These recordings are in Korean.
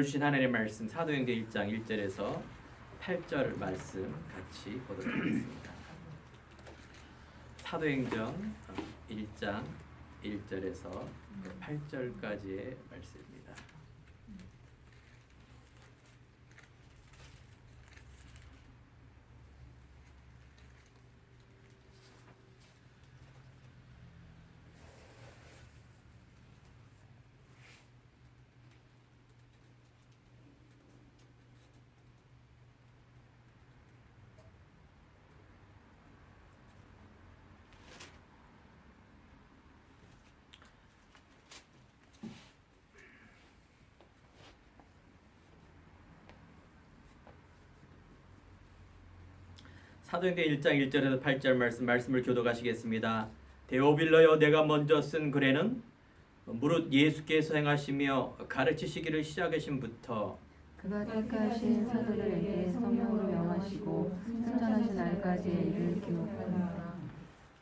오늘 주신 하나님의 말씀 사도행전 1장 1절에서 8절 말씀 같이 보도록 하겠습니다. 사도행전 1장 1절에서 8절까지의 말씀입니다. 사도행전 1장 1절에서 8절 말씀을 교독하시겠습니다. 데오빌러여, 내가 먼저 쓴 글에는 무릇 예수께서 행하시며 가르치시기를 시작하신부터 그가 택하신 사도들에게 성령으로 명하시고 승천하신 날까지의 일을 기록하노라.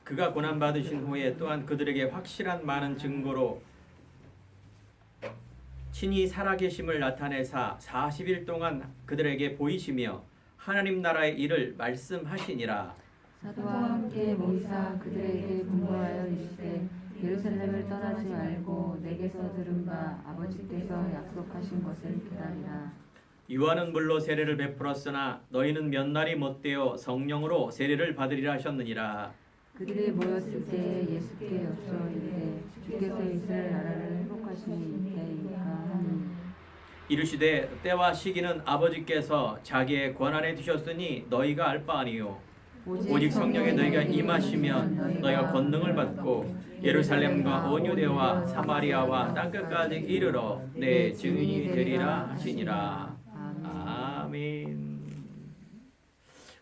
그가 고난받으신 후에 또한 그들에게 확실한 많은 증거로 친히 살아계심을 나타내사 40일 동안 그들에게 보이시며 하나님 나라의 일을 말씀하시니라. 사도와 함께 모이사 그들에게 분부하여 이르시되 예루살렘을 떠나지 말고 내게서 들은 바 아버지께서 약속하신 것을 기다리라. 요한은 물로 세례를 베풀었으나 너희는 몇 날이 못되어 성령으로 세례를 받으리라 하셨느니라. 그들이 모였을 때에 예수께 여쭈어 이르되 주께서 이스라엘 나라를 회복하시니 이때이까 하니 이르시되 때와 시기는 아버지께서 자기의 권한에 두셨으니 너희가 알 바 아니요 오직 성령에 너희가 임하시면 너희가 권능을 받고 예루살렘과 온 유대와 사마리아와 땅끝까지 이르러 내 증인이 되리라 하시니라. 아멘.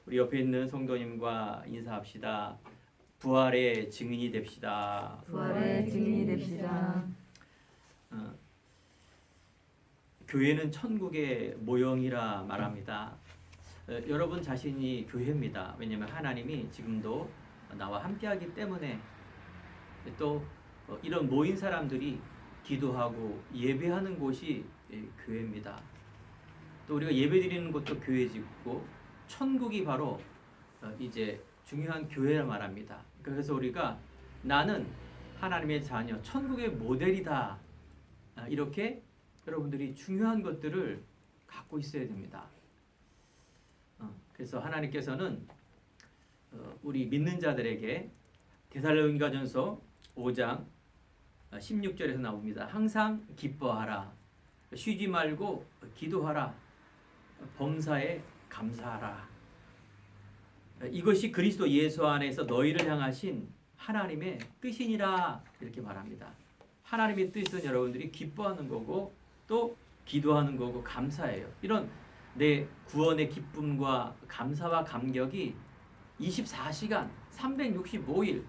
우리 옆에 있는 성도님과 인사합시다. 부활의 증인이 됩시다. 부활의 증인이 됩시다. 교회는 천국의 모형이라 말합니다. 여러분 자신이 교회입니다. 왜냐하면 하나님이 지금도 나와 함께하기 때문에 또 이런 모인 사람들이 기도하고 예배하는 곳이 교회입니다. 또 우리가 예배드리는 곳도 교회지고 천국이 바로 이제 중요한 교회를 말합니다. 그래서 우리가 나는 하나님의 자녀, 천국의 모델이다. 이렇게 여러분들이 중요한 것들을 갖고 있어야 됩니다. 그래서 하나님께서는 우리 믿는 자들에게 데살로니가전서 5장 16절에서 나옵니다. 항상 기뻐하라. 쉬지 말고 기도하라. 범사에 감사하라. 이것이 그리스도 예수 안에서 너희를 향하신 하나님의 뜻이니라 이렇게 말합니다. 하나님의 뜻은 여러분들이 기뻐하는 거고 또 기도하는 거고 감사해요. 이런 내 구원의 기쁨과 감사와 감격이 24시간 365일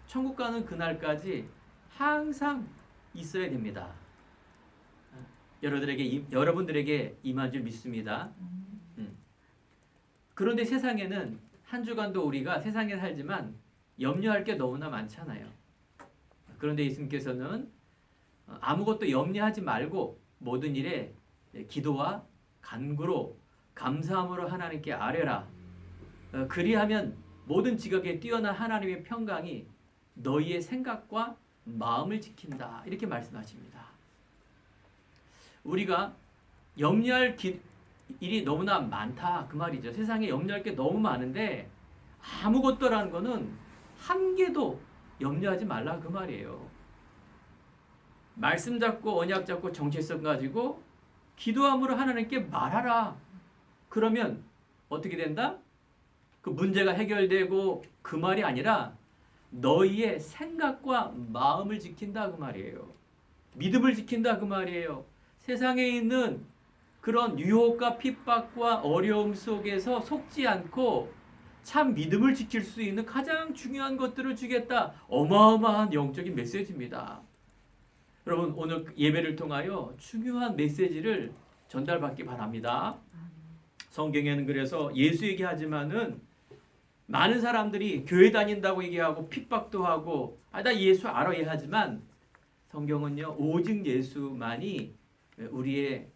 천국 가는 그날까지 항상 있어야 됩니다. 여러분들에게 임한 줄 믿습니다. 그런데 세상에는 한 주간도 우리가 세상에 살지만 염려할 게 너무나 많잖아요. 그런데 예수님께서는 아무것도 염려하지 말고 모든 일에 기도와 간구로 감사함으로 하나님께 아뢰라. 그리하면 모든 지각에 뛰어난 하나님의 평강이 너희의 생각과 마음을 지킨다. 이렇게 말씀하십니다. 우리가 염려할 일이 너무나 많다 그 말이죠. 세상에 염려할 게 너무 많은데 아무것도라는 거는 한 개도 염려하지 말라 그 말이에요. 말씀 잡고 언약 잡고 정체성 가지고 기도함으로 하나님께 말하라. 그러면 어떻게 된다? 그 문제가 해결되고 그 말이 아니라 너희의 생각과 마음을 지킨다 그 말이에요. 믿음을 지킨다 그 말이에요. 세상에 있는 그런 유혹과 핍박과 어려움 속에서 속지 않고 참 믿음을 지킬 수 있는 가장 중요한 것들을 주겠다. 어마어마한 영적인 메시지입니다. 여러분 오늘 예배를 통하여 중요한 메시지를 전달받기 바랍니다. 성경에는 그래서 예수 얘기하지만은 많은 사람들이 교회 다닌다고 얘기하고 핍박도 하고 나 예수 알아 하지만 성경은요 오직 예수만이 우리의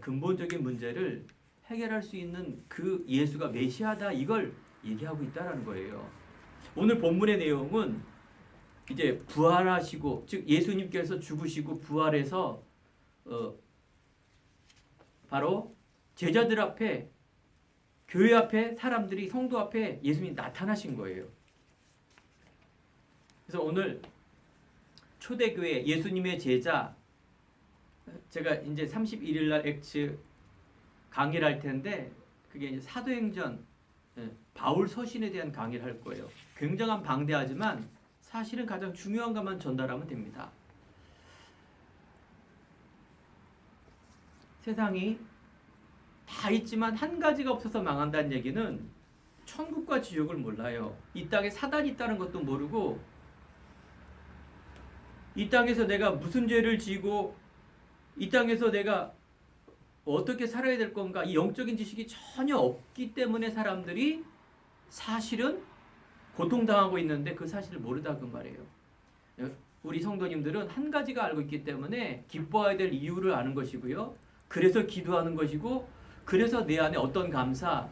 근본적인 문제를 해결할 수 있는 그 예수가 메시아다, 이걸 얘기하고 있다라는 거예요. 오늘 본문의 내용은 이제 부활하시고, 즉 예수님께서 죽으시고 부활해서 바로 제자들 앞에, 교회 앞에, 사람들이, 성도 앞에 예수님이 나타나신 거예요. 그래서 오늘 초대교회 예수님의 제자, 제가 이제 31일 날 액츠 강의를 할 텐데, 그게 이제 사도행전 바울 서신에 대한 강의를 할 거예요. 굉장한 방대하지만 사실은 가장 중요한 것만 전달하면 됩니다. 세상이 다 있지만 한 가지가 없어서 망한다는 얘기는 천국과 지옥을 몰라요. 이 땅에 사단이 있다는 것도 모르고, 이 땅에서 내가 무슨 죄를 지고 이 땅에서 내가 어떻게 살아야 될 건가, 이 영적인 지식이 전혀 없기 때문에 사람들이 사실은 고통당하고 있는데 그 사실을 모르다 그 말이에요. 우리 성도님들은 한 가지가 알고 있기 때문에 기뻐해야 될 이유를 아는 것이고요. 그래서 기도하는 것이고, 그래서 내 안에 어떤 감사,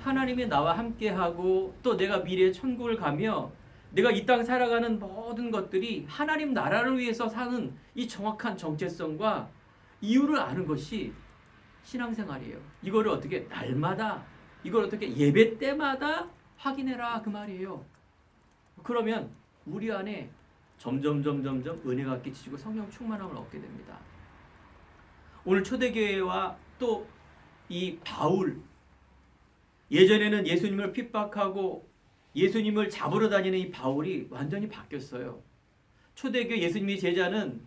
하나님이 나와 함께하고 또 내가 미래에 천국을 가며 내가 이 땅 살아가는 모든 것들이 하나님 나라를 위해서 사는 이 정확한 정체성과 이유를 아는 것이 신앙생활이에요. 이거를 어떻게 날마다, 이걸 어떻게 예배 때마다 확인해라 그 말이에요. 그러면 우리 안에 점점 은혜가 끼치고 성령 충만함을 얻게 됩니다. 오늘 초대교회와 또 이 바울, 예전에는 예수님을 핍박하고 예수님을 잡으러 다니는 이 바울이 완전히 바뀌었어요. 초대교회 예수님의 제자는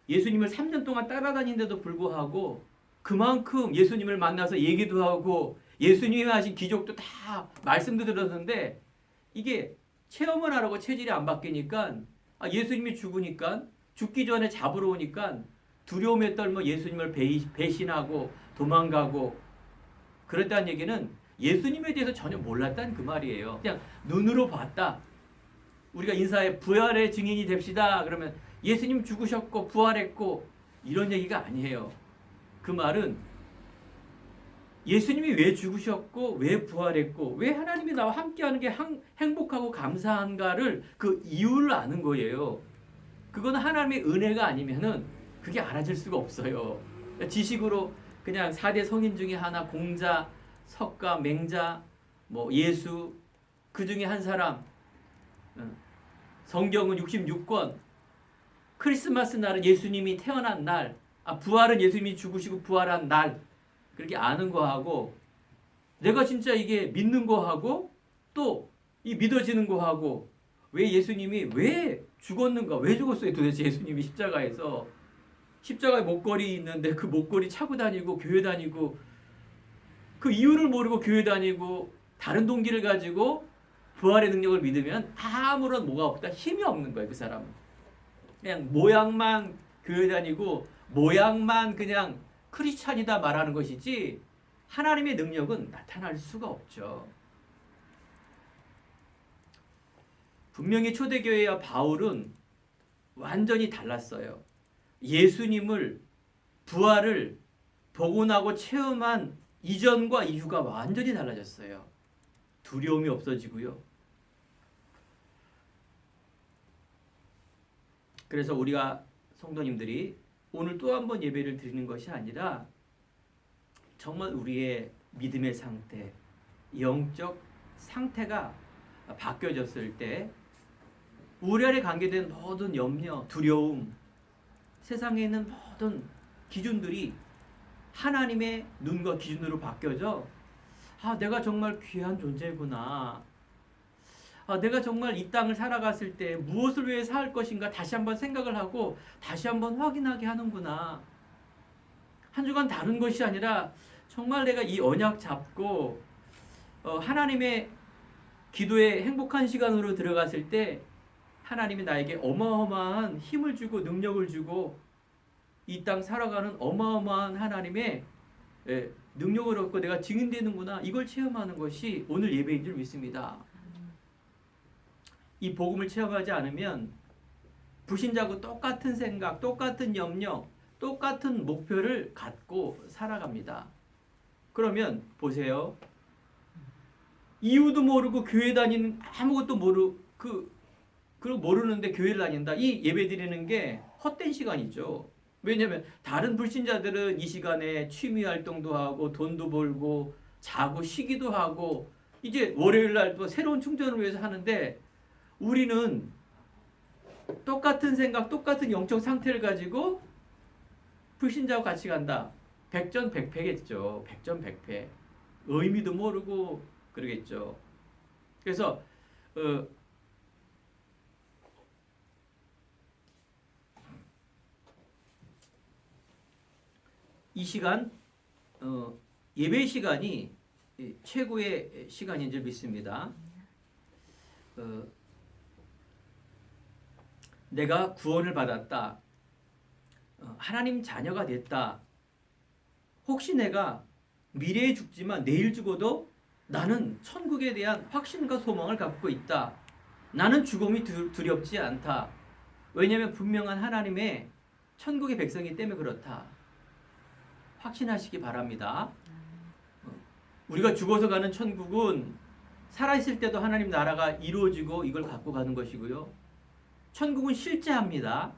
예수님을 3년 동안 따라다니는데도 불구하고 그만큼 예수님을 만나서 얘기도 하고 예수님이 하신 기적도 다 말씀도 들었는데, 이게 체험을 하라고 체질이 안 바뀌니까, 예수님이 죽으니까, 죽기 전에 잡으러 오니까 두려움에 떨며 예수님을 배신하고 도망가고, 그랬다는 얘기는 예수님에 대해서 전혀 몰랐다는 그 말이에요. 그냥 눈으로 봤다. 우리가 인사에 부활의 증인이 됩시다 그러면 예수님 죽으셨고 부활했고 이런 얘기가 아니에요. 그 말은 예수님이 왜 죽으셨고 왜 부활했고 왜 하나님이 나와 함께하는 게 행복하고 감사한가를, 그 이유를 아는 거예요. 그거는 하나님의 은혜가 아니면은 그게 알아질 수가 없어요. 지식으로 그냥 4대 성인 중에 하나, 공자, 석가, 맹자, 뭐 예수, 그 중에 한 사람, 성경은 66권, 크리스마스 날은 예수님이 태어난 날, 부활은 예수님이 죽으시고 부활한 날, 그렇게 아는 거하고, 내가 진짜 이게 믿는 거하고 또 이 믿어지는 거하고, 왜 예수님이 왜 죽었는가, 왜 죽었어요 도대체 예수님이 십자가에서. 십자가에 목걸이 있는데 그 목걸이 차고 다니고 교회 다니고, 그 이유를 모르고 교회 다니고 다른 동기를 가지고 부활의 능력을 믿으면 아무런 뭐가 없다, 힘이 없는 거예요. 그 사람은 그냥 모양만 교회 다니고 모양만 그냥 크리스찬이다 말하는 것이지 하나님의 능력은 나타날 수가 없죠. 분명히 초대교회와 바울은 완전히 달랐어요. 예수님을, 부활을 보고 나고 체험한 이전과 이후가 완전히 달라졌어요. 두려움이 없어지고요. 그래서 우리가 성도님들이 오늘 또 한 번 예배를 드리는 것이 아니라 정말 우리의 믿음의 상태, 영적 상태가 바뀌어졌을 때 우리 안에 관계된 모든 염려, 두려움, 세상에 있는 모든 기준들이 하나님의 눈과 기준으로 바뀌어져, 내가 정말 귀한 존재구나. 내가 정말 이 땅을 살아갔을 때 무엇을 위해 살 것인가 다시 한번 생각을 하고 다시 한번 확인하게 하는구나. 한 주간 다른 것이 아니라 정말 내가 이 언약 잡고 하나님의 기도에 행복한 시간으로 들어갔을 때 하나님이 나에게 어마어마한 힘을 주고 능력을 주고 이 땅 살아가는 어마어마한 하나님의 능력을 얻고 내가 증인되는구나, 이걸 체험하는 것이 오늘 예배인 줄 믿습니다. 이 복음을 체험하지 않으면 불신자고 똑같은 생각, 똑같은 염려, 똑같은 목표를 갖고 살아갑니다. 그러면 보세요. 이유도 모르고 교회 다니는 아무것도 그리고 모르는데 교회를 다닌다. 이 예배 드리는 게 헛된 시간이죠. 왜냐하면 다른 불신자들은 이 시간에 취미 활동도 하고 돈도 벌고 자고 쉬기도 하고 이제 월요일 날 또 새로운 충전을 위해서 하는데 우리는 똑같은 생각, 똑같은 영적 상태를 가지고 불신자와 같이 간다. 백전백패겠죠. 백전백패. 의미도 모르고 그러겠죠. 그래서 이 시간 예배 시간이 최고의 시간인 줄 믿습니다. 내가 구원을 받았다. 하나님 자녀가 됐다. 혹시 내가 미래에 죽지만 내일 죽어도 나는 천국에 대한 확신과 소망을 갖고 있다. 나는 죽음이 두렵지 않다. 왜냐하면 분명한 하나님의 천국의 백성이기 때문에 그렇다. 확신하시기 바랍니다. 우리가 죽어서 가는 천국은 살아있을 때도 하나님 나라가 이루어지고 이걸 갖고 가는 것이고요. 천국은 실제합니다.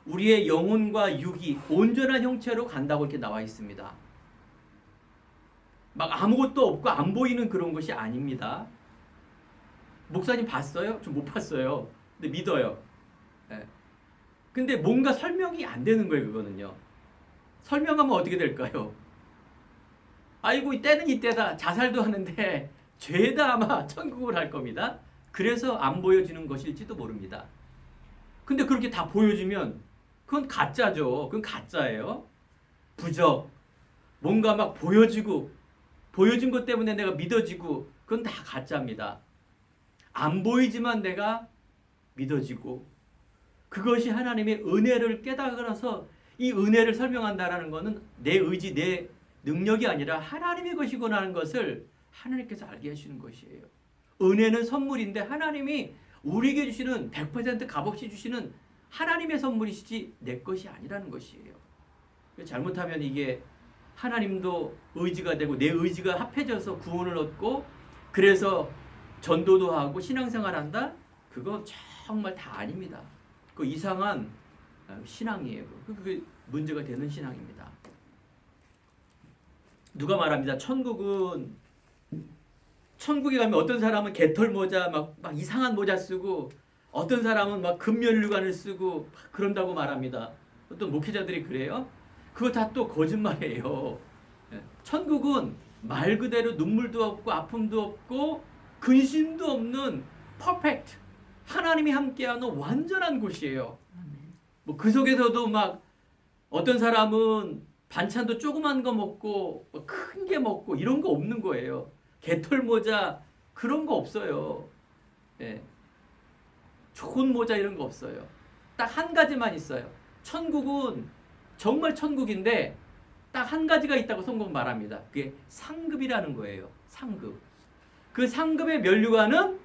우리의 영혼과 육이 온전한 형체로 간다고 이렇게 나와 있습니다. 막 아무것도 없고 안 보이는 그런 것이 아닙니다. 목사님 봤어요? 좀 못 봤어요. 근데 믿어요. 네. 근데 뭔가 설명이 안 되는 거예요, 그거는요. 설명하면 어떻게 될까요? 아이고, 이때는 이때다. 자살도 하는데 죄다 아마 천국을 할 겁니다. 그래서 안 보여지는 것일지도 모릅니다. 근데 그렇게 다 보여주면 그건 가짜죠. 그건 가짜예요. 부적. 뭔가 막 보여진 것 때문에 내가 믿어지고 그건 다 가짜입니다. 안 보이지만 내가 믿어지고 그것이 하나님의 은혜를 깨달아서 이 은혜를 설명한다라는 것은 내 의지, 내 능력이 아니라 하나님의 것이구나 하는 것을 하나님께서 알게 하시는 것이에요. 은혜는 선물인데 하나님이 우리에게 주시는 100% 값없이 주시는 하나님의 선물이시지 내 것이 아니라는 것이에요. 잘못하면 이게 하나님도 의지가 되고 내 의지가 합해져서 구원을 얻고 그래서 전도도 하고 신앙생활한다? 그거 정말 다 아닙니다. 그 이상한 신앙이에요. 그게 문제가 되는 신앙입니다. 누가 말합니다. 천국에 가면 어떤 사람은 개털 모자 막 이상한 모자 쓰고 어떤 사람은 막 금면류관을 쓰고 그런다고 말합니다. 어떤 목회자들이 그래요? 그거 다 또 거짓말이에요. 천국은 말 그대로 눈물도 없고 아픔도 없고 근심도 없는 퍼펙트 하나님이 함께하는 완전한 곳이에요. 뭐 그 속에서도 막 어떤 사람은 반찬도 조그만 거 먹고 큰 게 먹고 이런 거 없는 거예요. 개털 모자 그런 거 없어요. 예. 좋은 모자 이런 거 없어요. 딱 한 가지만 있어요. 천국은 정말 천국인데 딱 한 가지가 있다고 성경 말합니다. 그게 상급이라는 거예요. 상급. 그 상급의 면류관은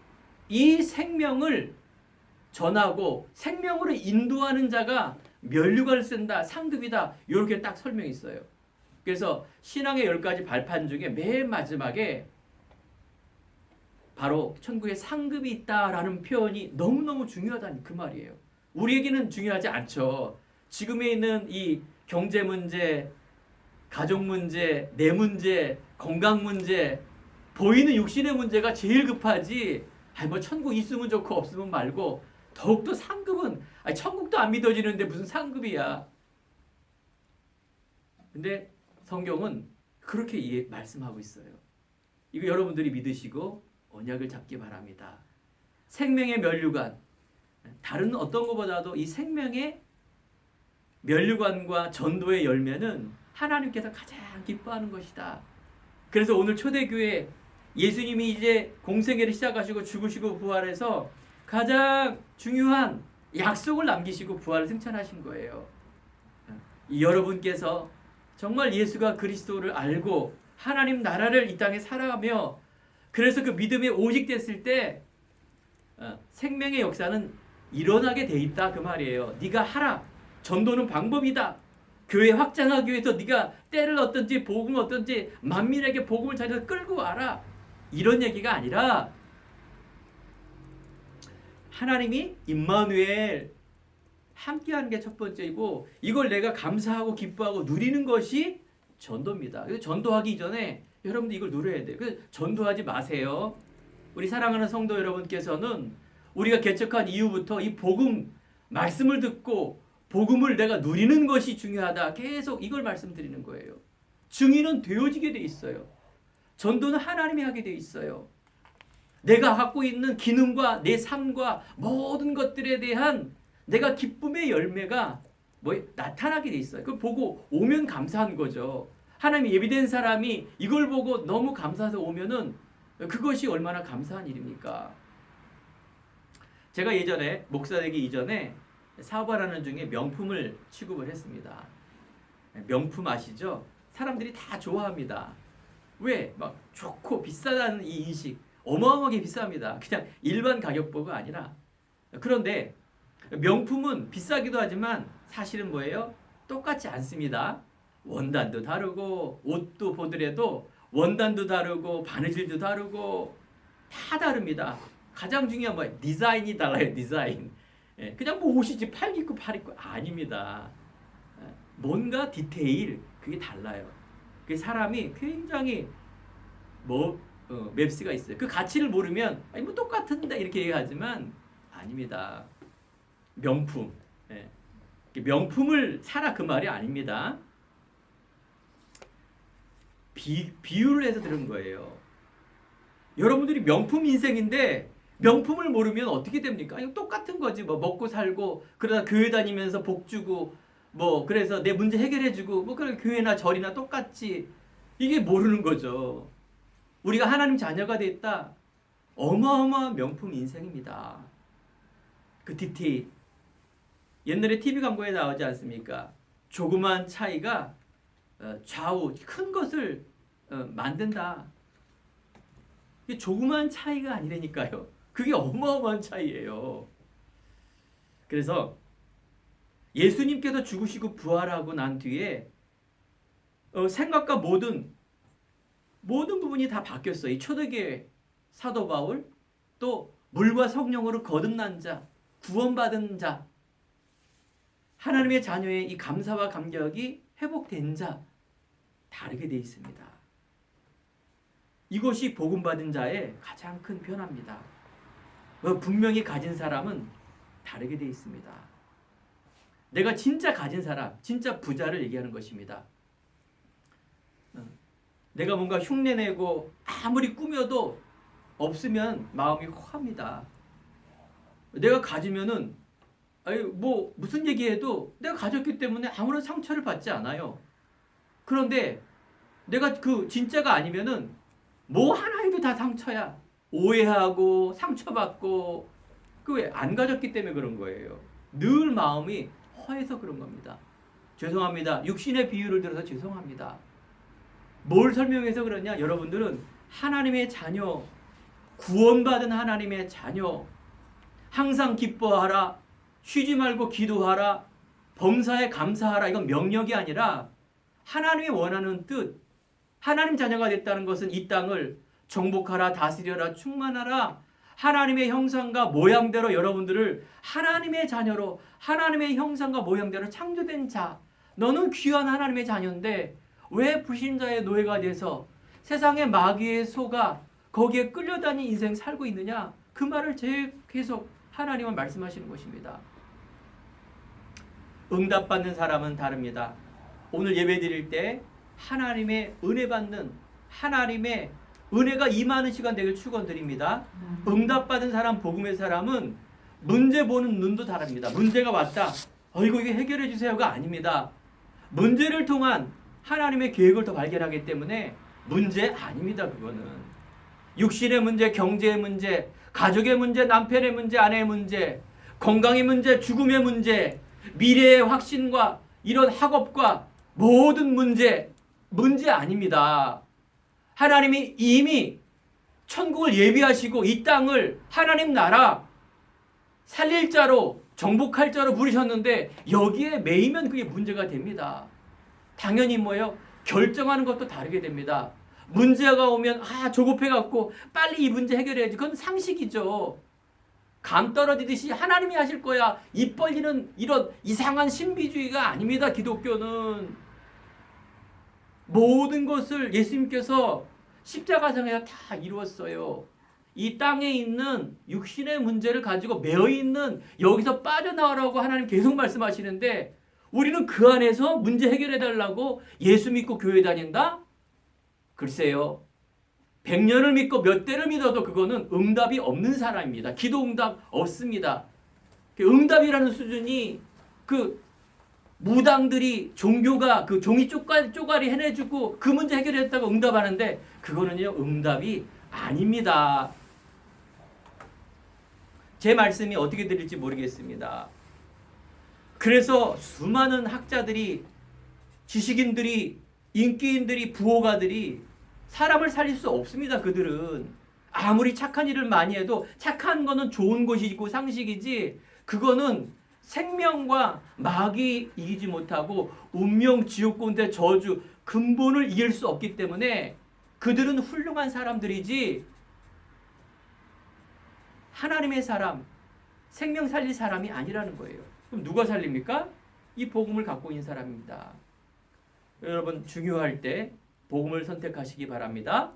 이 생명을 전하고 생명으로 인도하는 자가 면류관을 쓴다. 상급이다. 이렇게 딱 설명이 있어요. 그래서 신앙의 10가지 발판 중에 맨 마지막에 바로 천국에 상급이 있다라는 표현이 너무너무 중요하다는 그 말이에요. 우리에게는 중요하지 않죠. 지금에 있는 이 경제 문제, 가족 문제, 내 문제, 건강 문제, 보이는 육신의 문제가 제일 급하지. 뭐 천국 있으면 좋고 없으면 말고 더욱더 상급은 천국도 안 믿어지는데 무슨 상급이야. 근데 성경은 그렇게 말씀하고 있어요. 이거 여러분들이 믿으시고 언약을 잡기 바랍니다. 생명의 면류관. 다른 어떤 것보다도 이 생명의 면류관과 전도의 열매는 하나님께서 가장 기뻐하는 것이다. 그래서 오늘 초대교회 예수님이 이제 공생애를 시작하시고 죽으시고 부활해서 가장 중요한 약속을 남기시고 부활을 승천하신 거예요. 여러분께서 정말 예수가 그리스도를 알고 하나님 나라를 이 땅에 살아가며 그래서 그 믿음이 오직됐을 때 생명의 역사는 일어나게 돼 있다 그 말이에요. 네가 하라. 전도는 방법이다. 교회 확장하기 위해서 네가 때를 얻든지 복음을 얻든지 만민에게 복음을 전해서 끌고 와라. 이런 얘기가 아니라 하나님이 임마누엘 함께하는 게 첫 번째이고 이걸 내가 감사하고 기뻐하고 누리는 것이 전도입니다. 그래서 전도하기 이전에 여러분들 이걸 누려야 돼요. 그래서 전도하지 마세요. 우리 사랑하는 성도 여러분께서는 우리가 개척한 이후부터 이 복음 말씀을 듣고 복음을 내가 누리는 것이 중요하다. 계속 이걸 말씀드리는 거예요. 증인은 되어지게 돼 있어요. 전도는 하나님이 하게 돼 있어요. 내가 갖고 있는 기능과 내 삶과 모든 것들에 대한 내가 기쁨의 열매가 나타나게 돼 있어요. 그걸 보고 오면 감사한 거죠. 하나님이 예비된 사람이 이걸 보고 너무 감사해서 오면은 그것이 얼마나 감사한 일입니까? 제가 예전에 목사 되기 이전에 사업을 하는 중에 명품을 취급을 했습니다. 명품 아시죠? 사람들이 다 좋아합니다. 왜? 막 좋고 비싸다는 이 인식 어마어마하게 비쌉니다. 그냥 일반 가격보가 아니라. 그런데 명품은 비싸기도 하지만 사실은 뭐예요? 똑같지 않습니다. 원단도 다르고 옷도 보더라도 원단도 다르고 바느질도 다르고 다 다릅니다. 가장 중요한 뭐예요? 디자인이 달라요. 디자인. 그냥 뭐 옷이지 팔 입고 아닙니다. 뭔가 디테일 그게 달라요. 그 사람이 굉장히 맵스가 있어요. 그 가치를 모르면 아니 뭐 똑같은데 이렇게 얘기하지만 아닙니다. 명품. 명품을 사라 그 말이 아닙니다. 비유를 해서 들은 거예요. 여러분들이 명품 인생인데 명품을 모르면 어떻게 됩니까? 아니, 똑같은 거지. 뭐 먹고 살고 그러다 교회 다니면서 복 주고 뭐 그래서 내 문제 해결해 주고 뭐 그런 교회나 절이나 똑같지. 이게 모르는 거죠. 우리가 하나님 자녀가 됐다. 어마어마한 명품 인생입니다. 그 디테일. 옛날에 TV 광고에 나오지 않습니까? 조그만 차이가 좌우 큰 것을 만든다. 이게 조그만 차이가 아니라니까요. 그게 어마어마한 차이예요. 그래서 예수님께서 죽으시고 부활하고 난 뒤에 생각과 모든 부분이 다 바뀌었어요. 이 초대교회 사도 바울 또 물과 성령으로 거듭난 자, 구원받은 자, 하나님의 자녀의 이 감사와 감격이 회복된 자 다르게 되어 있습니다. 이것이 복음받은 자의 가장 큰 변화입니다. 분명히 가진 사람은 다르게 되어 있습니다. 내가 진짜 가진 사람, 진짜 부자를 얘기하는 것입니다. 내가 뭔가 흉내내고 아무리 꾸며도 없으면 마음이 허합니다. 내가 가지면은 뭐 무슨 얘기해도 내가 가졌기 때문에 아무런 상처를 받지 않아요. 그런데 내가 그 진짜가 아니면은 뭐 하나 해도 다 상처야. 오해하고 상처받고 그 왜 안 가졌기 때문에 그런 거예요. 늘 마음이 허해서 그런 겁니다. 죄송합니다. 육신의 비유를 들어서 죄송합니다. 뭘 설명해서 그러냐? 여러분들은 하나님의 자녀, 구원받은 하나님의 자녀, 항상 기뻐하라, 쉬지 말고 기도하라, 범사에 감사하라. 이건 명령이 아니라 하나님이 원하는 뜻, 하나님 자녀가 됐다는 것은 이 땅을 정복하라, 다스려라, 충만하라, 하나님의 형상과 모양대로 여러분들을 하나님의 자녀로 하나님의 형상과 모양대로 창조된 자, 너는 귀한 하나님의 자녀인데 왜 불신자의 노예가 돼서 세상의 마귀의 소가 거기에 끌려다니 인생 살고 있느냐? 그 말을 계속 하나님은 말씀하시는 것입니다. 응답받는 사람은 다릅니다. 오늘 예배 드릴 때 하나님의 은혜 받는 하나님의 은혜가 임하는 시간 되길 축원드립니다. 응답받은 사람, 복음의 사람은 문제 보는 눈도 다릅니다. 문제가 왔다. 이거 해결해 주세요가 아닙니다. 문제를 통한 하나님의 계획을 더 발견하기 때문에 문제 아닙니다. 그거는 육신의 문제, 경제의 문제, 가족의 문제, 남편의 문제, 아내의 문제, 건강의 문제, 죽음의 문제, 미래의 확신과 이런 학업과 모든 문제 아닙니다. 하나님이 이미 천국을 예비하시고 이 땅을 하나님 나라 살릴 자로 정복할 자로 부르셨는데 여기에 매이면 그게 문제가 됩니다. 당연히 뭐예요? 결정하는 것도 다르게 됩니다. 문제가 오면 조급해갖고 빨리 이 문제 해결해야지. 그건 상식이죠. 감 떨어지듯이 하나님이 하실 거야. 입 벌리는 이런 이상한 신비주의가 아닙니다. 기독교는. 모든 것을 예수님께서 십자가상에서 다 이루었어요. 이 땅에 있는 육신의 문제를 가지고 매어있는 여기서 빠져나오라고 하나님 계속 말씀하시는데 우리는 그 안에서 문제 해결해달라고 예수 믿고 교회 다닌다? 글쎄요. 100년을 믿고 몇 대를 믿어도 그거는 응답이 없는 사람입니다. 기도 응답 없습니다. 응답이라는 수준이 그 무당들이 종교가 그 종이 쪼가리 해내주고 그 문제 해결했다고 응답하는데 그거는요 응답이 아닙니다. 제 말씀이 어떻게 들릴지 모르겠습니다. 그래서 수많은 학자들이 지식인들이 인기인들이 부호가들이 사람을 살릴 수 없습니다. 그들은 아무리 착한 일을 많이 해도 착한 거는 좋은 것이고 상식이지 그거는 생명과 마귀 이기지 못하고 운명 지옥군대 저주 근본을 이길 수 없기 때문에 그들은 훌륭한 사람들이지 하나님의 사람 생명 살릴 사람이 아니라는 거예요. 그럼 누가 살립니까? 이 복음을 갖고 있는 사람입니다. 여러분 중요할 때 복음을 선택하시기 바랍니다.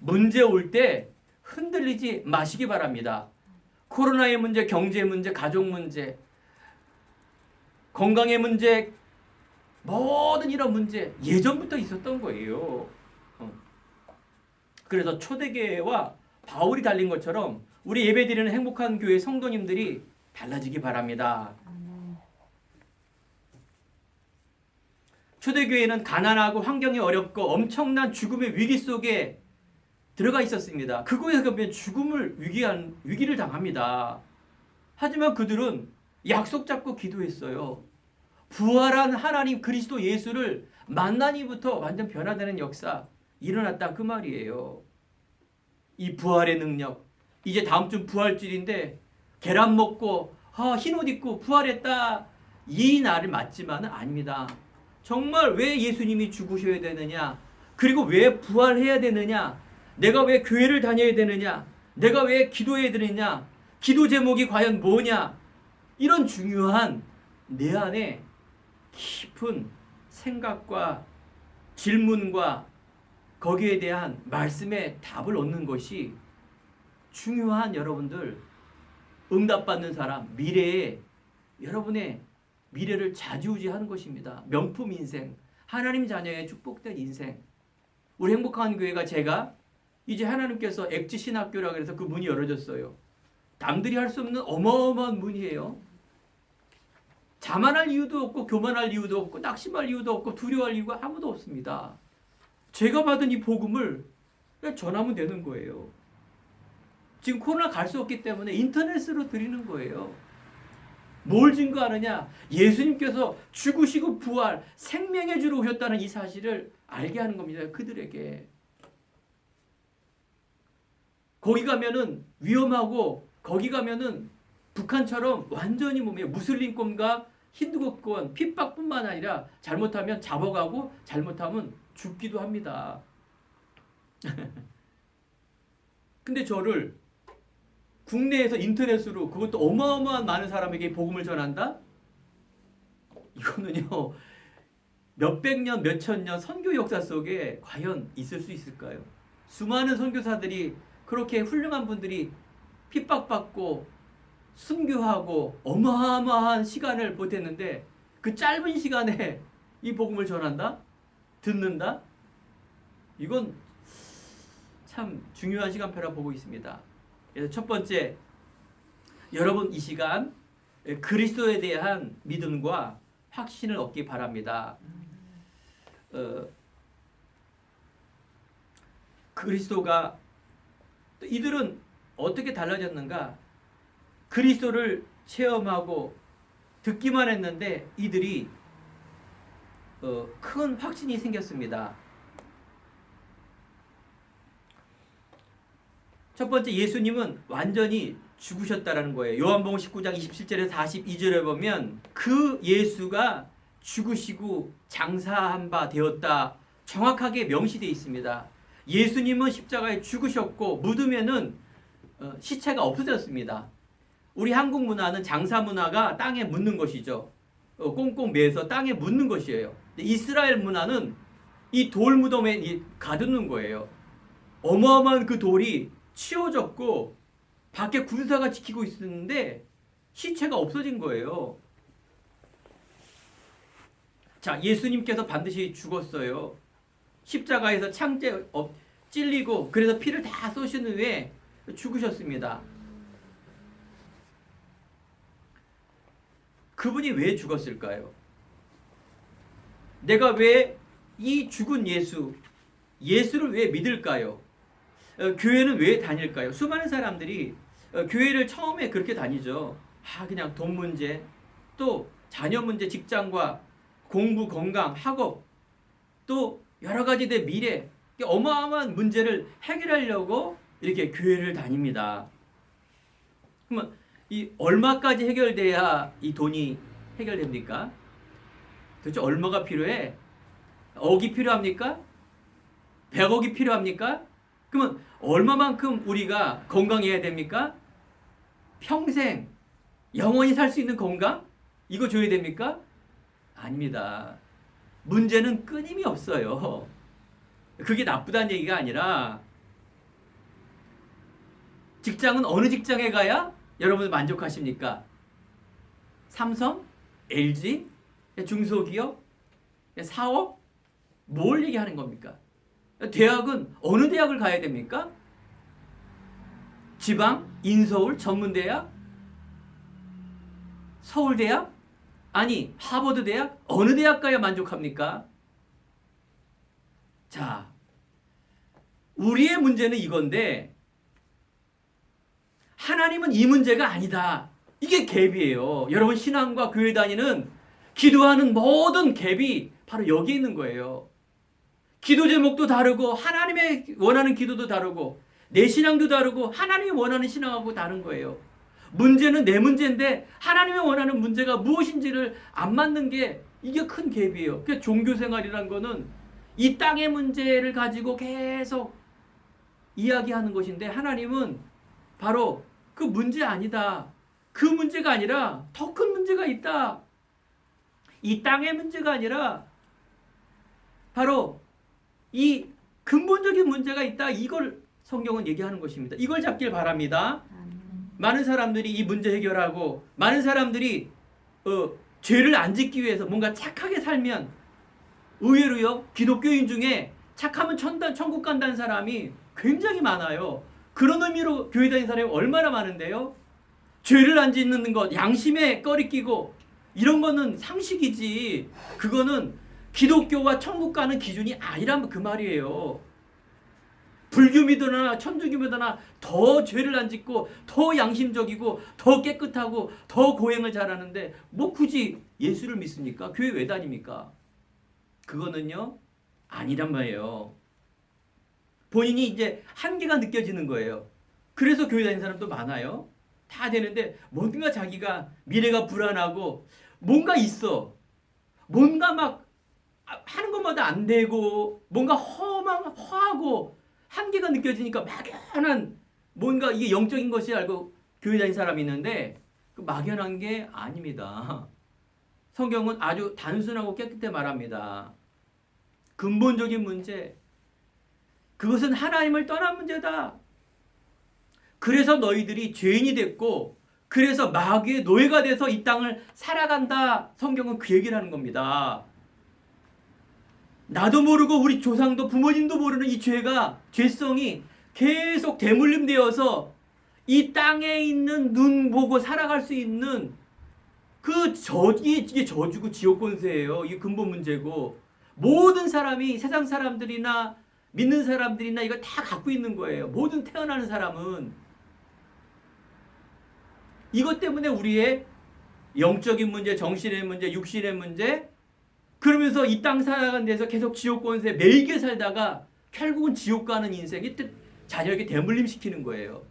문제 올 때 흔들리지 마시기 바랍니다. 코로나의 문제, 경제 문제, 가족 문제, 건강의 문제, 모든 이런 문제 예전부터 있었던 거예요. 그래서 초대교회와 바울이 달린 것처럼 우리 예배드리는 행복한 교회 성도님들이 달라지기 바랍니다. 초대교회는 가난하고 환경이 어렵고 엄청난 죽음의 위기 속에 들어가 있었습니다. 그거에 보면 죽음을 위기를 당합니다. 하지만 그들은 약속 잡고 기도했어요. 부활한 하나님 그리스도 예수를 만나니부터 완전 변화되는 역사 일어났다 그 말이에요. 이 부활의 능력 이제 다음 주 부활절인데 계란 먹고 흰옷 입고 부활했다 이 날을 맞지만은 아닙니다. 정말 왜 예수님이 죽으셔야 되느냐 그리고 왜 부활해야 되느냐 내가 왜 교회를 다녀야 되느냐 내가 왜 기도해야 되느냐 기도 제목이 과연 뭐냐 이런 중요한 내 안에 깊은 생각과 질문과 거기에 대한 말씀의 답을 얻는 것이 중요한 여러분들 응답받는 사람 미래에 여러분의 미래를 좌지우지하는 것입니다. 명품 인생 하나님 자녀의 축복된 인생 우리 행복한 교회가 제가 이제 하나님께서 엑지 신학교라고 해서 그 문이 열어졌어요. 남들이 할 수 없는 어마어마한 문이에요. 자만할 이유도 없고 교만할 이유도 없고 낙심할 이유도 없고 두려워할 이유가 아무도 없습니다. 제가 받은 이 복음을 전하면 되는 거예요. 지금 코로나 갈 수 없기 때문에 인터넷으로 드리는 거예요. 뭘 증거하느냐? 예수님께서 죽으시고 부활, 생명의 주로 오셨다는 이 사실을 알게 하는 겁니다. 그들에게. 거기 가면은 위험하고 거기 가면은 북한처럼 완전히 무슬림권과 힌두교권 핍박뿐만 아니라 잘못하면 잡아가고 잘못하면 죽기도 합니다. 근데 저를 국내에서 인터넷으로 그것도 어마어마한 많은 사람에게 복음을 전한다? 이거는요 몇백 년, 몇천 년 선교 역사 속에 과연 있을 수 있을까요? 수많은 선교사들이 그렇게 훌륭한 분들이 핍박받고 순교하고 어마어마한 시간을 보탰는데 그 짧은 시간에 이 복음을 전한다? 듣는다? 이건 참 중요한 시간표라 보고 있습니다. 그래서 첫 번째, 여러분 이 시간 그리스도에 대한 믿음과 확신을 얻기 바랍니다. 그리스도가 이들은 어떻게 달라졌는가? 그리스도를 체험하고 듣기만 했는데 이들이 큰 확신이 생겼습니다. 첫 번째 예수님은 완전히 죽으셨다라는 거예요. 요한복음 19장 27절에서 42절에 보면 그 예수가 죽으시고 장사한 바 되었다. 정확하게 명시되어 있습니다. 예수님은 십자가에 죽으셨고 무덤에는 시체가 없어졌습니다. 우리 한국 문화는 장사 문화가 땅에 묻는 것이죠. 꽁꽁 매서 땅에 묻는 것이에요. 이스라엘 문화는 이 돌 무덤에 가두는 거예요. 어마어마한 그 돌이 치워졌고 밖에 군사가 지키고 있었는데 시체가 없어진 거예요. 자, 예수님께서 반드시 죽었어요. 십자가에서 창제 찔리고 그래서 피를 다 쏘신 후에 죽으셨습니다. 그분이 왜 죽었을까요? 내가 왜 이 죽은 예수를 왜 믿을까요? 교회는 왜 다닐까요? 수많은 사람들이 교회를 처음에 그렇게 다니죠. 그냥 돈 문제, 또 자녀 문제, 직장과 공부, 건강, 학업, 또 여러 가지 내 미래, 어마어마한 문제를 해결하려고 이렇게 교회를 다닙니다. 그러면 이 얼마까지 해결돼야 이 돈이 해결됩니까? 도대체 얼마가 필요해? 억이 필요합니까? 100억이 필요합니까? 그러면 얼마만큼 우리가 건강해야 됩니까? 평생 영원히 살 수 있는 건강? 이거 줘야 됩니까? 아닙니다. 문제는 끊임이 없어요. 그게 나쁘다는 얘기가 아니라 직장은 어느 직장에 가야 여러분 만족하십니까? 삼성? LG? 중소기업? 사업? 뭘 얘기하는 겁니까? 대학은 어느 대학을 가야 됩니까? 지방? 인서울? 전문대학? 서울대학? 아니 하버드대학? 어느 대학 가야 만족합니까? 자, 우리의 문제는 이건데 하나님은 이 문제가 아니다. 이게 갭이에요. 여러분 신앙과 교회 다니는 기도하는 모든 갭이 바로 여기 있는 거예요. 기도 제목도 다르고 하나님의 원하는 기도도 다르고 내 신앙도 다르고 하나님이 원하는 신앙하고 다른 거예요. 문제는 내 문제인데 하나님이 원하는 문제가 무엇인지를 안 맞는 게 이게 큰 갭이에요. 그러니까 종교생활이란 거는 이 땅의 문제를 가지고 계속 이야기하는 것인데 하나님은 바로 그 문제 아니다. 그 문제가 아니라 더 큰 문제가 있다. 이 땅의 문제가 아니라 바로 이 근본적인 문제가 있다. 이걸 성경은 얘기하는 것입니다. 이걸 잡길 바랍니다. 많은 사람들이 이 문제 해결하고 많은 사람들이 죄를 안 짓기 위해서 뭔가 착하게 살면 의외로요. 기독교인 중에 착하면 천국 간다는 사람이 굉장히 많아요. 그런 의미로 교회 다니는 사람이 얼마나 많은데요. 죄를 안 짓는 것, 양심에 꺼리 끼고 이런 거는 상식이지. 그거는 기독교와 천국 가는 기준이 아니란 그 말이에요. 불교 믿으나 천주교 믿으나 더 죄를 안 짓고 더 양심적이고 더 깨끗하고 더 고행을 잘하는데 뭐 굳이 예수를 믿습니까? 교회 왜 다닙니까? 그거는요 아니란 말이에요. 본인이 이제 한계가 느껴지는 거예요. 그래서 교회 다니는 사람도 많아요. 다 되는데 뭔가 자기가 미래가 불안하고 뭔가 있어. 뭔가 막 하는 것마다 안 되고 뭔가 허하고 한계가 느껴지니까 막연한 뭔가 이게 영적인 것이 알고 교회 다니는 사람이 있는데 그 막연한 게 아닙니다. 성경은 아주 단순하고 깨끗하게 말합니다. 근본적인 문제, 그것은 하나님을 떠난 문제다. 그래서 너희들이 죄인이 됐고 그래서 마귀의 노예가 돼서 이 땅을 살아간다. 성경은 그 얘기를 하는 겁니다. 나도 모르고 우리 조상도 부모님도 모르는 이 죄성이 계속 대물림되어서 이 땅에 있는 눈 보고 살아갈 수 있는 이게 저주고 지옥 권세예요. 이게 근본 문제고 모든 사람이 세상 사람들이나 믿는 사람들이나 이걸 다 갖고 있는 거예요. 모든 태어나는 사람은 이것 때문에 우리의 영적인 문제, 정신의 문제, 육신의 문제 그러면서 이 땅 살아가는 데서 계속 지옥 권세 매이게 살다가 결국은 지옥 가는 인생이 자녀에게 대물림시키는 거예요.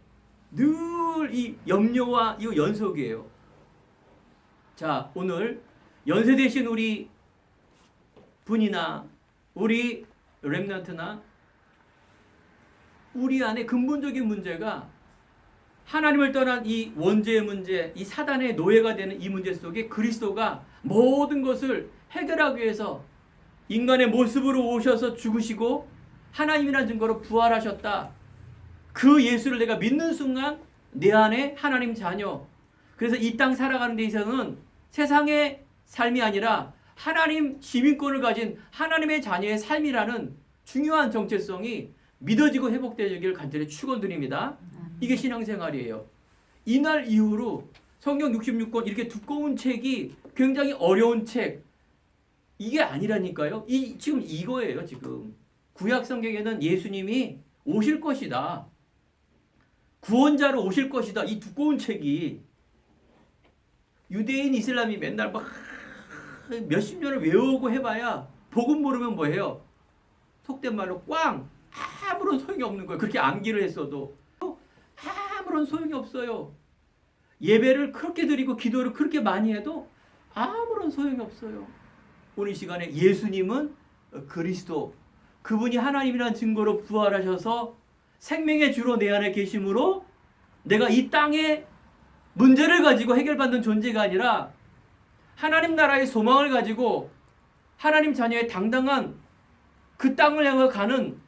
늘 이 염려와 이 연속이에요. 자, 오늘 연세 대신 우리 분이나 우리 렘넌트나 우리 안에 근본적인 문제가 하나님을 떠난 이 원죄의 문제, 이 사단의 노예가 되는 이 문제 속에 그리스도가 모든 것을 해결하기 위해서 인간의 모습으로 오셔서 죽으시고 하나님이라는 증거로 부활하셨다. 그 예수를 내가 믿는 순간 내 안에 하나님 자녀. 그래서 이 땅 살아가는 데 있어서는 세상의 삶이 아니라 하나님 시민권을 가진 하나님의 자녀의 삶이라는 중요한 정체성이 믿어지고 회복되기를 간절히 축원드립니다. 이게 신앙생활이에요. 이날 이후로 성경 66권 이렇게 두꺼운 책이 굉장히 어려운 책 이게 아니라니까요. 지금 이거예요. 지금 구약 성경에는 예수님이 오실 것이다. 구원자로 오실 것이다. 이 두꺼운 책이 유대인 이슬람이 맨날 막 몇십 년을 외우고 해봐야 복음 모르면 뭐예요? 속된 말로 꽝! 아무런 소용이 없는 거예요. 그렇게 암기를 했어도 아무런 소용이 없어요. 예배를 그렇게 드리고 기도를 그렇게 많이 해도 아무런 소용이 없어요. 오늘 이 시간에 예수님은 그리스도, 그분이 하나님이라는 증거로 부활하셔서 생명의 주로 내 안에 계심으로 내가 이 땅에 문제를 가지고 해결받는 존재가 아니라 하나님 나라의 소망을 가지고 하나님 자녀의 당당한 그 땅을 향해 가는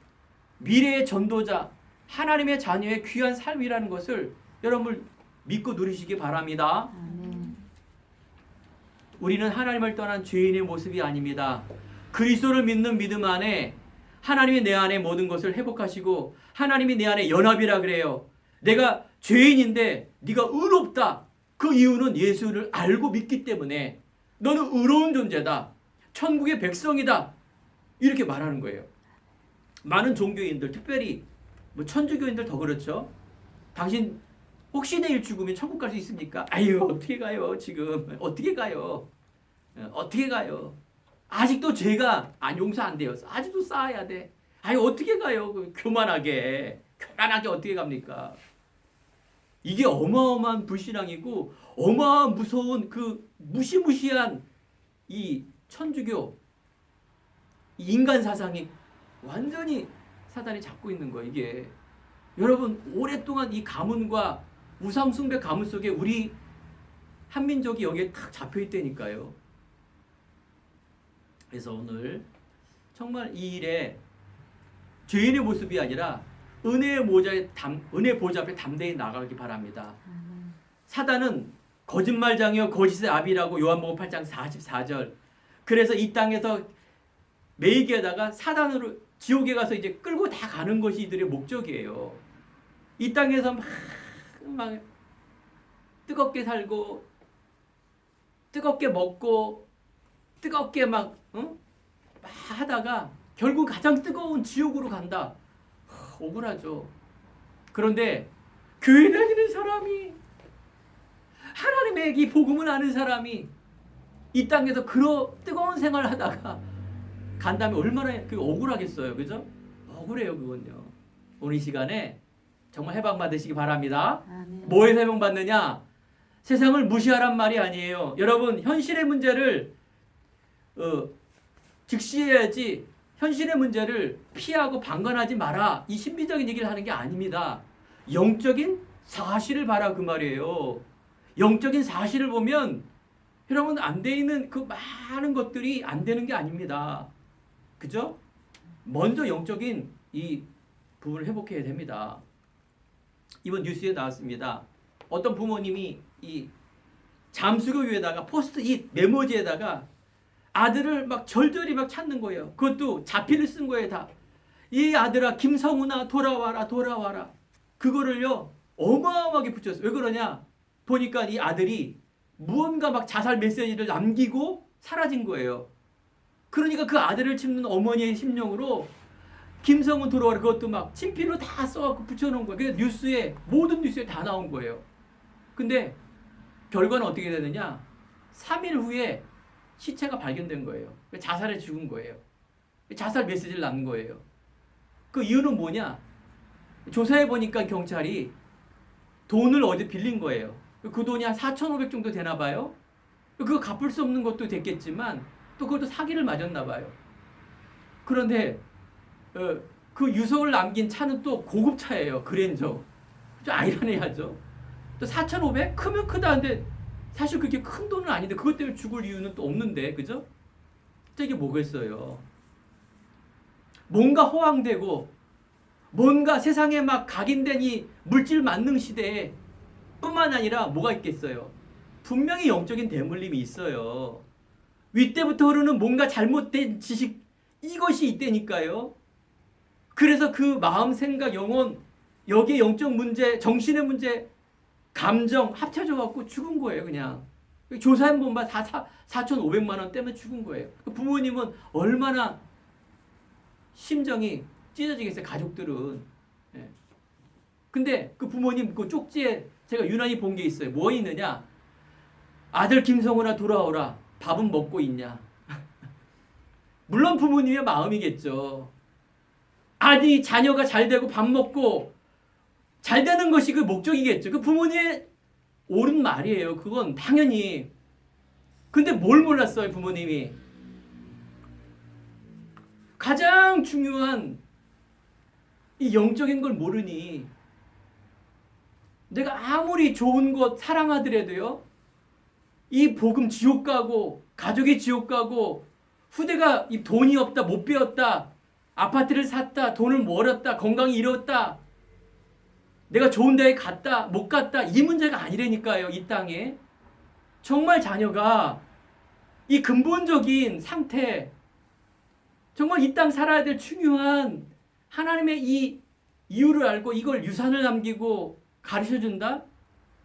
미래의 전도자, 하나님의 자녀의 귀한 삶이라는 것을 여러분 믿고 누리시기 바랍니다. 우리는 하나님을 떠난 죄인의 모습이 아닙니다. 그리스도를 믿는 믿음 안에 하나님이 내 안에 모든 것을 회복하시고 하나님이 내 안에 연합이라 그래요. 내가 죄인인데 네가 의롭다. 그 이유는 예수를 알고 믿기 때문에 너는 의로운 존재다. 천국의 백성이다. 이렇게 말하는 거예요. 많은 종교인들, 특별히 천주교인들 더 그렇죠. 당신 혹시 내일 죽으면 천국 갈 수 있습니까? 아유 어떻게 가요 지금. 어떻게 가요. 어떻게 가요. 아직도 죄가 용서 안 돼요. 아직도 쌓아야 돼. 아유 어떻게 가요. 교만하게 어떻게 갑니까. 이게 어마어마한 불신앙이고 어마어마한 무서운 그 무시무시한 이 천주교 이 인간 사상이 완전히 사단이 잡고 있는 거예요. 이게 여러분 오랫동안 이 가문과 우상숭배 가문 속에 우리 한민족이 여기에 탁 잡혀 있다니까요. 그래서 오늘 정말 이 일에 죄인의 모습이 아니라 은혜 보좌 앞에 담대히 나가기 바랍니다. 사단은 거짓말장이요 거짓의 아비라고 요한복음 8장 44절. 그래서 이 땅에서 매이게 하다가 사단으로 지옥에 가서 이제 끌고 다 가는 것이 이들의 목적이에요. 이 땅에서 막 뜨겁게 살고 뜨겁게 먹고 뜨겁게 막 하다가 결국 가장 뜨거운 지옥으로 간다. 억울하죠. 그런데 교회 다니는 사람이 하나님의 이 복음을 아는 사람이 이 땅에서 그런 뜨거운 생활을 하다가 간 다음에 얼마나 억울하겠어요. 그죠? 억울해요 그건요. 오늘 이 시간에 정말 해방 받으시기 바랍니다. 뭐에 해방 받느냐? 세상을 무시하란 말이 아니에요. 여러분 현실의 문제를 직시해야지 현실의 문제를 피하고 방관하지 마라. 이 신비적인 얘기를 하는 게 아닙니다. 영적인 사실을 봐라 그 말이에요. 영적인 사실을 보면 여러분 안 돼 있는 그 많은 것들이 안 되는 게 아닙니다. 그죠? 먼저 영적인 이 부분을 회복해야 됩니다. 이번 뉴스에 나왔습니다. 어떤 부모님이 이 잠수교 위에다가 포스트잇 메모지에다가 아들을 막 절절히 막 찾는 거예요. 그것도 자필을 쓴 거예요 다. 이 아들아 김성훈아 돌아와라 돌아와라. 그거를요 어마어마하게 붙였어요. 왜 그러냐? 보니까 이 아들이 무언가 막 자살 메시지를 남기고 사라진 거예요. 그러니까 그 아들을 찾는 어머니의 심령으로 김성훈 돌아와라 그것도 막 친필로 다 써갖고 붙여놓은 거예요. 그래서 뉴스에 모든 뉴스에 다 나온 거예요. 근데 결과는 어떻게 되느냐? 3일 후에 시체가 발견된 거예요. 자살해 죽은 거예요. 자살 메시지를 남긴 거예요. 그 이유는 뭐냐? 조사해 보니까 경찰이 돈을 어디 빌린 거예요. 그 돈이 한 4,500 정도 되나 봐요. 그거 갚을 수 없는 것도 됐겠지만 또 그것도 사기를 맞았나 봐요. 그런데 그 유서를 남긴 차는 또 고급 차예요. 그랜저. 좀 아이러니하죠. 또 4,500? 크면 크다는데 사실 그렇게 큰 돈은 아닌데 그것 때문에 죽을 이유는 또 없는데, 그죠? 이게 뭐겠어요? 뭔가 허황되고 뭔가 세상에 막 각인된 이 물질 만능 시대에 뿐만 아니라 뭐가 있겠어요? 분명히 영적인 대물림이 있어요. 윗대부터 흐르는 뭔가 잘못된 지식, 이것이 있다니까요. 그래서 그 마음, 생각, 영혼, 여기에 영적 문제, 정신의 문제, 감정 합쳐져 갖고 죽은 거예요. 그냥 조사해보면 4,500만 원 때문에 죽은 거예요. 부모님은 얼마나 심정이 찢어지겠어요. 가족들은. 예. 근데 그 부모님 그 쪽지에 제가 유난히 본 게 있어요. 뭐 있느냐? 아들 김성훈아 돌아오라. 밥은 먹고 있냐? 물론 부모님의 마음이겠죠. 아니 자녀가 잘 되고 밥 먹고 잘 되는 것이 그 목적이겠죠. 그 부모님의 옳은 말이에요. 그건 당연히. 근데 뭘 몰랐어요, 부모님이? 가장 중요한 이 영적인 걸 모르니 내가 아무리 좋은 것 사랑하더라도요, 이 복음 지옥 가고 가족이 지옥 가고 후대가 이 돈이 없다, 못 배웠다, 아파트를 샀다, 돈을 벌었다, 건강이 잃었다, 내가 좋은 데에 갔다, 못 갔다, 이 문제가 아니라니까요. 이 땅에 정말 자녀가 이 근본적인 상태, 정말 이 땅 살아야 될 중요한 하나님의 이 이유를 알고 이걸 유산을 남기고 가르쳐준다?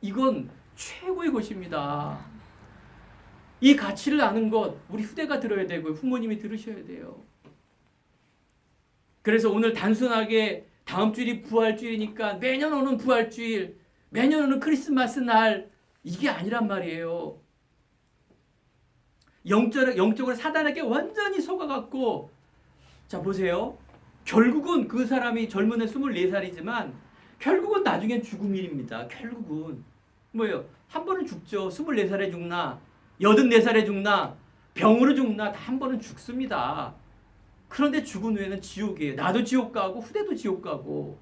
이건 최고의 것입니다. 이 가치를 아는 것 우리 후대가 들어야 되고요. 부모님이 들으셔야 돼요. 그래서 오늘 단순하게 다음 주일이 부활주일이니까 매년 오는 부활주일, 매년 오는 크리스마스 날, 이게 아니란 말이에요. 영적으로 사단에게 완전히 속아갖고, 자 보세요. 결국은 그 사람이 젊은 애 24살이지만 결국은 나중엔 죽음 일입니다. 결국은 뭐예요? 한 번은 죽죠. 24살에 죽나 84살에 죽나 병으로 죽나 다 한 번은 죽습니다. 그런데 죽은 후에는 지옥이에요. 나도 지옥 가고 후대도 지옥 가고.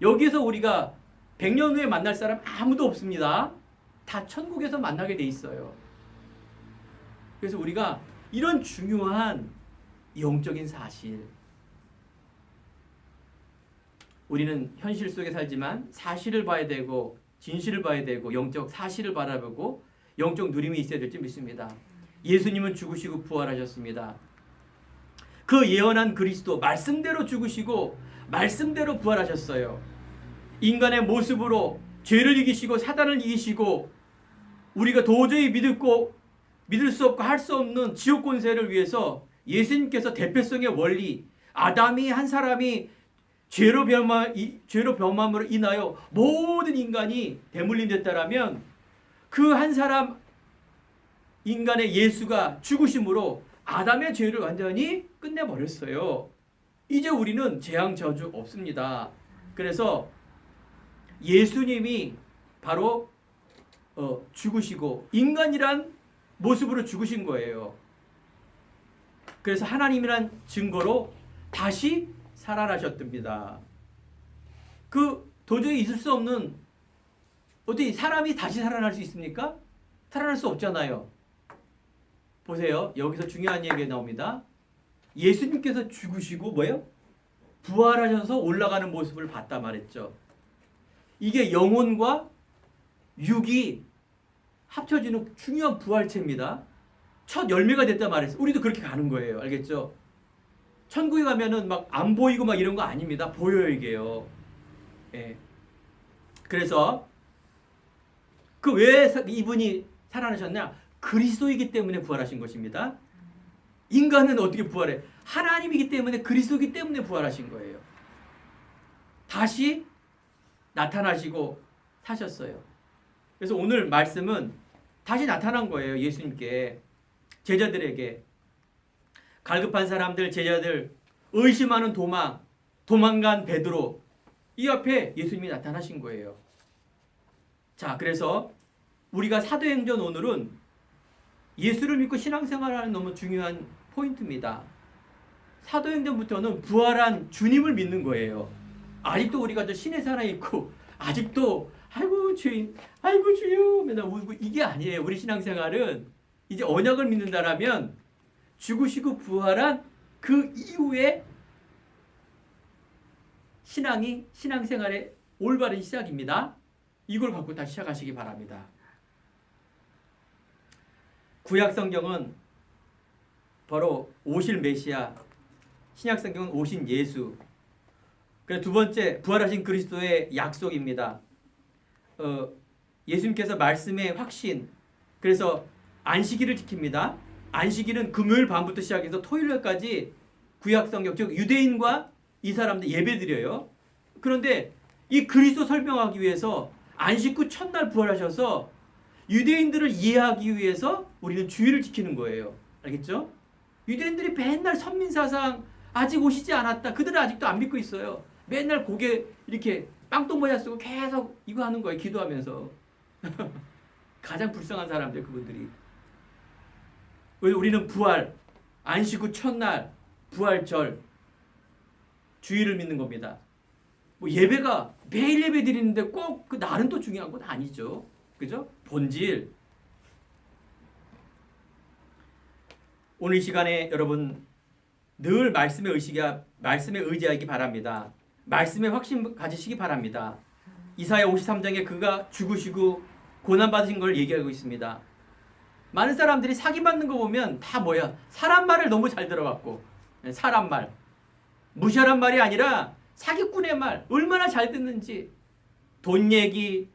여기서 우리가 100년 후에 만날 사람 아무도 없습니다. 다 천국에서 만나게 돼 있어요. 그래서 우리가 이런 중요한 영적인 사실, 우리는 현실 속에 살지만 사실을 봐야 되고 진실을 봐야 되고 영적 사실을 바라보고 영적 누림이 있어야 될지 믿습니다. 예수님은 죽으시고 부활하셨습니다. 그 예언한 그리스도 말씀대로 죽으시고 말씀대로 부활하셨어요. 인간의 모습으로 죄를 이기시고 사단을 이기시고 우리가 도저히 믿을 수 없고 할 수 없는 지옥 권세를 위해서 예수님께서 대표성의 원리, 아담이 한 사람이 죄로 범함으로 인하여 모든 인간이 대물림 됐다라면 그 한 사람 인간의 예수가 죽으심으로 아담의 죄를 완전히 끝내버렸어요. 이제 우리는 재앙 저주 없습니다. 그래서 예수님이 바로 죽으시고 인간이란 모습으로 죽으신 거예요. 그래서 하나님이란 증거로 다시 살아나셨답니다. 그 도저히 있을 수 없는, 어떻게 사람이 다시 살아날 수 있습니까? 살아날 수 없잖아요. 보세요. 여기서 중요한 얘기가 나옵니다. 예수님께서 죽으시고 뭐예요? 부활하셔서 올라가는 모습을 봤다 말했죠. 이게 영혼과 육이 합쳐지는 중요한 부활체입니다. 첫 열매가 됐다 말했어요. 우리도 그렇게 가는 거예요. 알겠죠? 천국에 가면은 막 안 보이고 막 이런 거 아닙니다. 보여요, 이게요. 예. 그래서 그 왜 이분이 살아나셨냐? 그리스도이기 때문에 부활하신 것입니다. 인간은 어떻게 부활해? 하나님이기 때문에, 그리스도이기 때문에 부활하신 거예요. 다시 나타나시고 사셨어요. 그래서 오늘 말씀은 다시 나타난 거예요. 예수님께, 제자들에게. 갈급한 사람들, 제자들, 의심하는 도망간 베드로, 이 앞에 예수님이 나타나신 거예요. 자, 그래서 우리가 사도행전 오늘은 예수를 믿고 신앙생활하는 너무 중요한 포인트입니다. 사도행전부터는 부활한 주님을 믿는 거예요. 아직도 우리가 저 신의 산에 있고 아직도 아이고 주인, 아이고 주여 맨날 울고 이게 아니에요. 우리 신앙생활은 이제 언약을 믿는다라면 죽으시고 부활한 그 이후에 신앙생활의 올바른 시작입니다. 이걸 갖고 다시 시작하시기 바랍니다. 구약 성경은 바로 오실 메시아, 신약 성경은 오신 예수. 그래서 두 번째 부활하신 그리스도의 약속입니다. 예수님께서 말씀의 확신. 그래서 안식일을 지킵니다. 안식일은 금요일 밤부터 시작해서 토요일까지 구약 성경 즉 유대인과 이 사람들 예배드려요. 그런데 이 그리스도 설명하기 위해서 안식 후 첫날 부활하셔서 유대인들을 이해하기 위해서 우리는 주일을 지키는 거예요. 알겠죠? 유대인들이 맨날 선민사상 아직 오시지 않았다. 그들은 아직도 안 믿고 있어요. 맨날 고개 이렇게 빵똥모자 쓰고 계속 이거 하는 거예요. 기도하면서. 가장 불쌍한 사람들 그분들이. 우리는 부활, 안식 후 첫날, 부활절, 주일을 믿는 겁니다. 뭐 예배가 매일 예배 드리는데 꼭 그 날은 또 중요한 건 아니죠. 그죠? 본질. 오늘 이 시간에 여러분 늘 말씀에 의지하기 바랍니다. 말씀에 확신 가지시기 바랍니다. 이사야 53장에 그가 죽으시고 고난받으신 걸 얘기하고 있습니다. 많은 사람들이 사기받는 거 보면 다 뭐야? 사람 말을 너무 잘 들어갖고 사람 말. 무시하란 말이 아니라 사기꾼의 말 얼마나 잘 듣는지. 돈 얘기,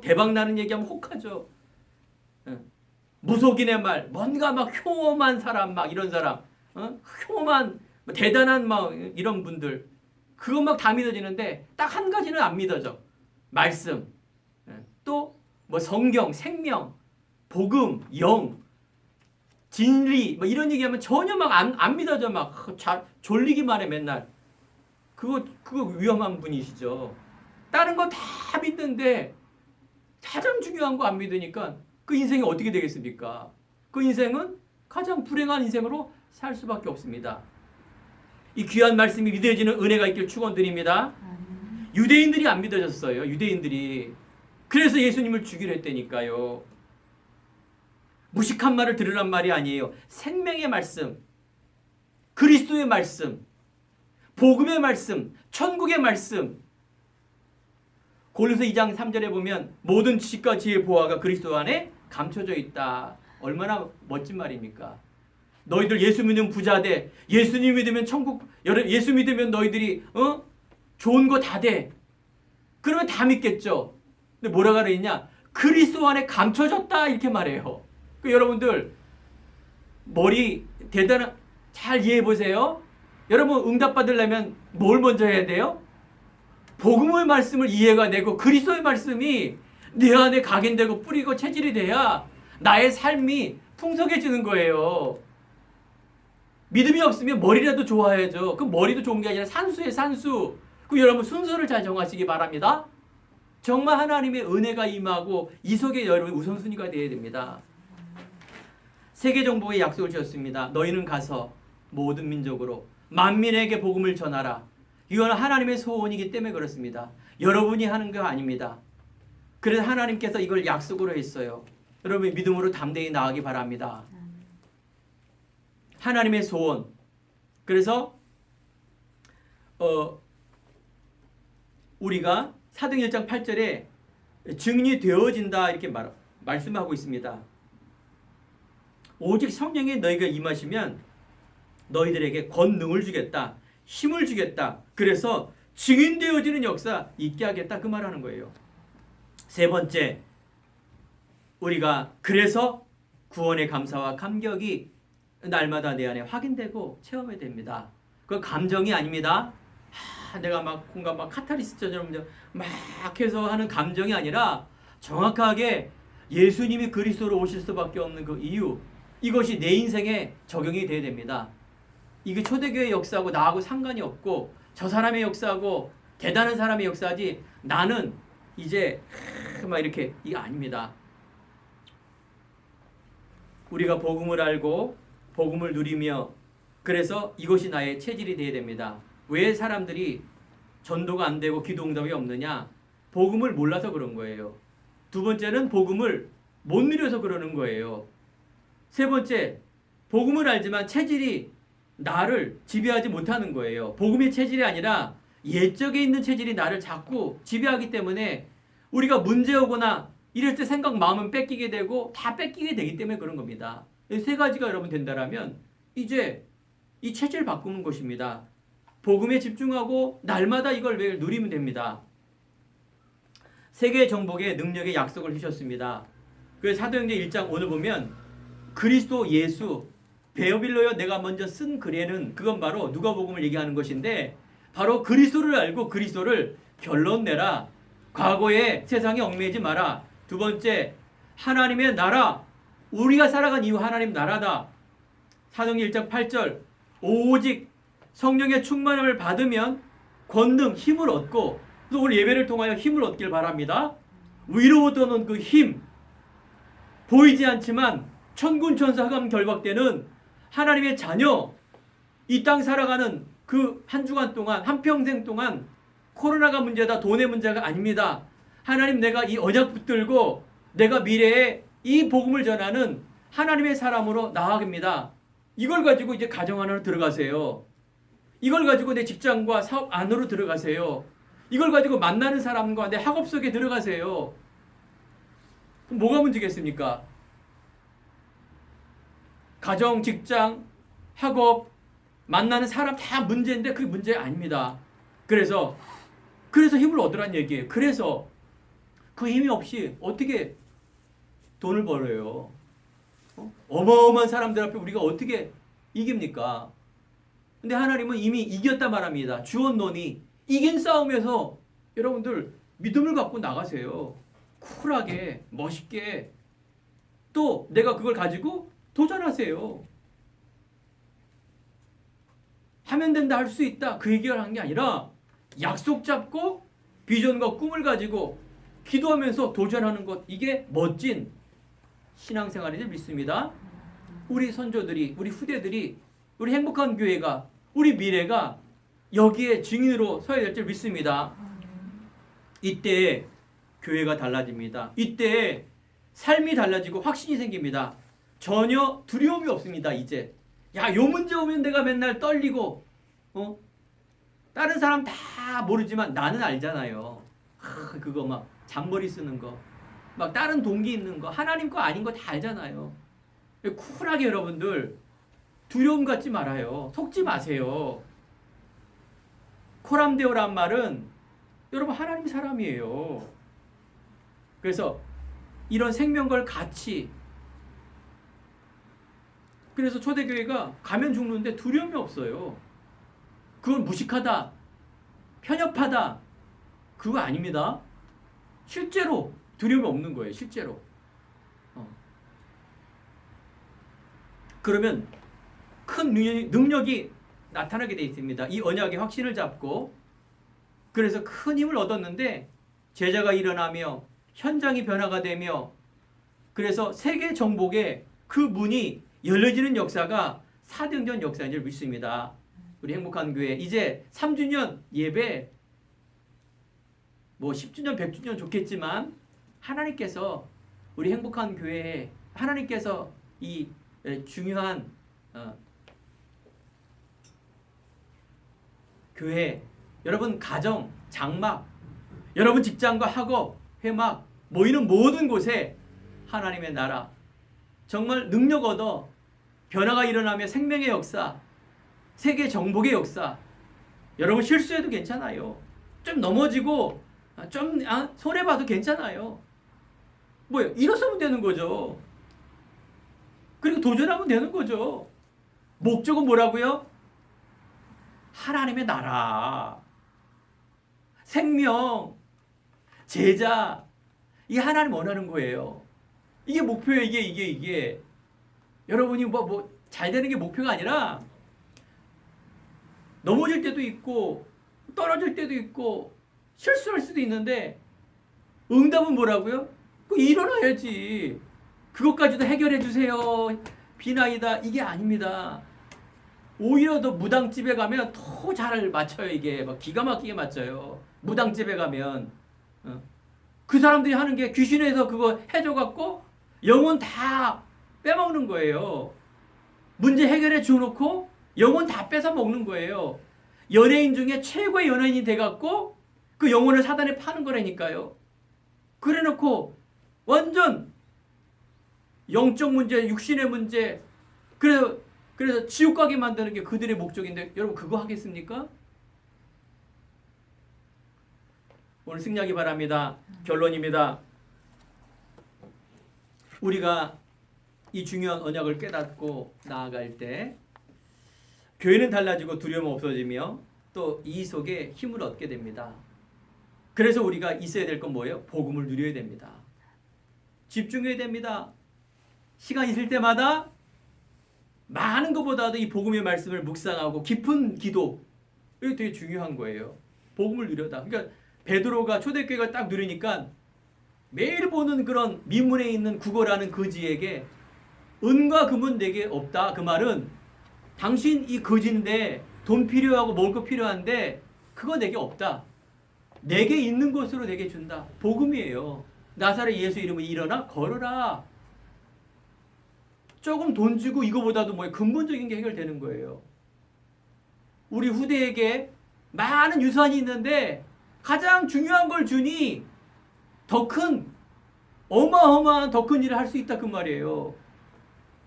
대박 나는 얘기하면 혹하죠. 무속인의 말, 뭔가 막 흉엄한 사람, 막 이런 사람, 흉엄한 대단한 막 이런 분들, 그거 막 다 믿어지는데 딱 한 가지는 안 믿어져. 말씀, 또 뭐 성경, 생명, 복음, 영, 진리, 뭐 이런 얘기하면 전혀 막 안 믿어져. 막 졸리기만 해 맨날. 그거 위험한 분이시죠. 다른 거 다 믿는데 가장 중요한 거 안 믿으니까 그 인생이 어떻게 되겠습니까? 그 인생은 가장 불행한 인생으로 살 수밖에 없습니다. 이 귀한 말씀이 믿어지는 은혜가 있길 축원드립니다. 유대인들이 안 믿어졌어요. 유대인들이. 그래서 예수님을 죽이려 했다니까요. 무식한 말을 들으란 말이 아니에요. 생명의 말씀, 그리스도의 말씀, 복음의 말씀, 천국의 말씀. 고린도서 2장 3절에 보면 모든 지식과 지혜의 보화가 그리스도 안에 감춰져 있다. 얼마나 멋진 말입니까? 너희들 예수 믿으면 부자 돼. 예수님 믿으면 천국, 예수 믿으면 너희들이 좋은 거 다 돼. 그러면 다 믿겠죠. 근데 뭐라고 그러냐? 그리스도 안에 감춰졌다 이렇게 말해요. 그 여러분들 머리 잘 이해해 보세요. 여러분 응답 받으려면 뭘 먼저 해야 돼요? 복음의 말씀을 이해가 되고 그리스도의 말씀이 내 안에 각인되고 뿌리고 체질이 돼야 나의 삶이 풍성해지는 거예요. 믿음이 없으면 머리라도 좋아야죠. 그 머리도 좋은 게 아니라 산수예요, 산수. 그 여러분 순서를 잘 정하시기 바랍니다. 정말 하나님의 은혜가 임하고 이 속에 여러분 우선순위가 되어야 됩니다. 세계 정복의 약속을 주셨습니다. 너희는 가서 모든 민족으로 만민에게 복음을 전하라. 이건 하나님의 소원이기 때문에 그렇습니다. 여러분이 하는 거 아닙니다. 그래서 하나님께서 이걸 약속으로 했어요. 여러분 믿음으로 담대히 나아가기 바랍니다. 하나님의 소원. 그래서 우리가 사도행 1장 8절에 증인이 되어진다 이렇게 말씀하고 있습니다. 오직 성령이 너희가 임하시면 너희들에게 권능을 주겠다. 힘을 주겠다. 그래서 증인되어지는 역사 있게 하겠다. 그 말하는 거예요. 세 번째, 우리가 그래서 구원의 감사와 감격이 날마다 내 안에 확인되고 체험이 됩니다. 그 감정이 아닙니다. 내가 뭔가 카타르시스처럼 막 해서 하는 감정이 아니라 정확하게 예수님이 그리스도로 오실 수밖에 없는 그 이유, 이것이 내 인생에 적용이 돼야 됩니다. 이게 초대교회 역사하고 나하고 상관이 없고 저 사람의 역사하고 대단한 사람의 역사지 나는 이제 이렇게 이게 아닙니다. 우리가 복음을 알고 복음을 누리며 그래서 이것이 나의 체질이 되어야 됩니다. 왜 사람들이 전도가 안 되고 기도 응답이 없느냐? 복음을 몰라서 그런 거예요. 두 번째는 복음을 못 누려서 그러는 거예요. 세 번째, 복음을 알지만 체질이 나를 지배하지 못하는 거예요. 복음의 체질이 아니라 옛적에 있는 체질이 나를 자꾸 지배하기 때문에 우리가 문제 오거나 이럴 때 생각, 마음은 뺏기게 되고 다 뺏기게 되기 때문에 그런 겁니다. 이 세 가지가 여러분 된다라면 이제 이 체질을 바꾸는 것입니다. 복음에 집중하고 날마다 이걸 매일 누리면 됩니다. 세계 정복의 능력의 약속을 주셨습니다. 그래서 사도행전 1장 오늘 보면 그리스도 예수 베어빌로여 내가 먼저 쓴 글에는 그건 바로 누가복음을 얘기하는 것인데 바로 그리스도를 알고 그리스도를 결론 내라. 과거에 세상에 얽매이지 마라. 두 번째, 하나님의 나라. 우리가 살아간 이유 하나님 나라다. 사도행전 1장 8절 오직 성령의 충만함을 받으면 권능, 힘을 얻고 그래서 오늘 예배를 통하여 힘을 얻길 바랍니다. 위로부터 오는 그 힘 보이지 않지만 천군천사감 결박되는 하나님의 자녀 이 땅 살아가는 그 한 주간 동안 한평생 동안 코로나가 문제다 돈의 문제가 아닙니다. 하나님 내가 이 언약 붙들고 내가 미래에 이 복음을 전하는 하나님의 사람으로 나아갑니다. 이걸 가지고 이제 가정 안으로 들어가세요. 이걸 가지고 내 직장과 사업 안으로 들어가세요. 이걸 가지고 만나는 사람과 내 학업 속에 들어가세요. 그럼 뭐가 문제겠습니까? 가정, 직장, 학업, 만나는 사람 다 문제인데 그게 문제 아닙니다. 그래서 힘을 얻으란 얘기예요. 그래서 그 힘이 없이 어떻게 돈을 벌어요? 어마어마한 사람들 앞에 우리가 어떻게 이깁니까? 근데 하나님은 이미 이겼다 말합니다. 주원론이 이긴 싸움에서 여러분들 믿음을 갖고 나가세요. 쿨하게 멋있게 또 내가 그걸 가지고 도전하세요. 하면 된다 할 수 있다 그 얘기를 한 게 아니라 약속 잡고 비전과 꿈을 가지고 기도하면서 도전하는 것 이게 멋진 신앙생활인지 믿습니다. 우리 선조들이 우리 후대들이 우리 행복한 교회가 우리 미래가 여기에 증인으로 서야 될 줄 믿습니다. 이때 교회가 달라집니다. 이때 삶이 달라지고 확신이 생깁니다. 전혀 두려움이 없습니다. 이제 야, 요 문제 오면 내가 맨날 떨리고 다른 사람 다 모르지만 나는 알잖아요. 그거 막 잔머리 쓰는 거 막 다른 동기 있는 거 하나님 거 아닌 거 다 알잖아요. 쿨하게 여러분들 두려움 갖지 말아요. 속지 마세요. 코람데오란 말은 여러분 하나님 사람이에요. 그래서 이런 생명걸 가치 그래서 초대교회가 가면 죽는데 두려움이 없어요. 그건 무식하다, 편협하다 그거 아닙니다. 실제로 두려움이 없는 거예요. 실제로. 그러면 큰 능력이 나타나게 되어 있습니다. 이 언약의 확신을 잡고 그래서 큰 힘을 얻었는데 제자가 일어나며 현장이 변화가 되며 그래서 세계 정복의 그 문이 열려지는 역사가 사도행전 역사인 줄 믿습니다. 우리 행복한 교회 이제 3주년 예배 뭐 10주년 100주년 좋겠지만 하나님께서 우리 행복한 교회에 하나님께서 이 중요한 교회 여러분 가정 장막 여러분 직장과 학업 회막 모이는 모든 곳에 하나님의 나라 정말 능력 얻어 변화가 일어나며 생명의 역사 세계 정복의 역사 여러분 실수해도 괜찮아요. 좀 넘어지고 좀 손해봐도 괜찮아요. 뭐예요? 일어서면 되는 거죠. 그리고 도전하면 되는 거죠. 목적은 뭐라고요? 하나님의 나라 생명 제자 이게 하나님 원하는 거예요. 이게 목표예요. 이게 여러분이 뭐 잘 되는 게 목표가 아니라 넘어질 때도 있고 떨어질 때도 있고 실수할 수도 있는데 응답은 뭐라고요? 그 일어나야지. 그것까지도 해결해 주세요. 비나이다 이게 아닙니다. 오히려 더 무당집에 가면 더 잘 맞춰요. 이게 막 기가 막히게 맞춰요. 무당집에 가면 그 사람들이 하는 게 귀신에서 그거 해줘갖고 영혼 다 빼먹는 거예요. 문제 해결해 줘놓고 영혼 다 뺏어 먹는 거예요. 연예인 중에 최고의 연예인이 돼갖고 그 영혼을 사단에 파는 거라니까요. 그래놓고 완전 영적 문제, 육신의 문제, 그래서 지옥 가게 만드는 게 그들의 목적인데 여러분 그거 하겠습니까? 오늘 승리하기 바랍니다. 결론입니다. 우리가 이 중요한 언약을 깨닫고 나아갈 때 교회는 달라지고 두려움 없어지며 또 이 속에 힘을 얻게 됩니다. 그래서 우리가 있어야 될 건 뭐예요? 복음을 누려야 됩니다. 집중해야 됩니다. 시간 있을 때마다 많은 것보다도 이 복음의 말씀을 묵상하고 깊은 기도, 이게 되게 중요한 거예요. 복음을 누려다. 그러니까 베드로가 초대교회가 딱 누리니까 매일 보는 그런 미문에 있는 국어라는 거지에게 은과 금은 내게 없다. 그 말은 당신 이 거지인데 돈 필요하고 먹을 거 필요한데 그거 내게 없다. 내게 있는 것으로 내게 준다. 복음이에요. 나사렛 예수 이름으로 일어나 걸어라. 조금 돈 주고 이거보다도 뭐 근본적인 게 해결되는 거예요. 우리 후대에게 많은 유산이 있는데 가장 중요한 걸 주니 더 큰 어마어마한 더 큰 일을 할 수 있다 그 말이에요.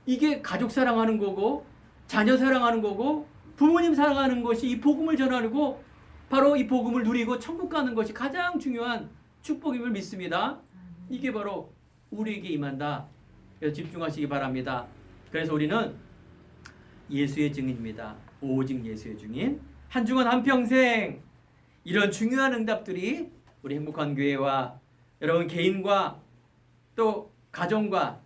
이게 가족 사랑하는 거고 자녀 사랑하는 거고 부모님 사랑하는 것이 이 복음을 전하고 바로 이 복음을 누리고 천국 가는 것이 가장 중요한 축복임을 믿습니다. 이게 바로 우리에게 임한다. 그래서 집중하시기 바랍니다. 그래서 우리는 예수의 증인입니다. 오직 예수의 증인. 한 주간 한평생 이런 중요한 응답들이 우리 행복한 교회와 여러분 개인과 또 가정과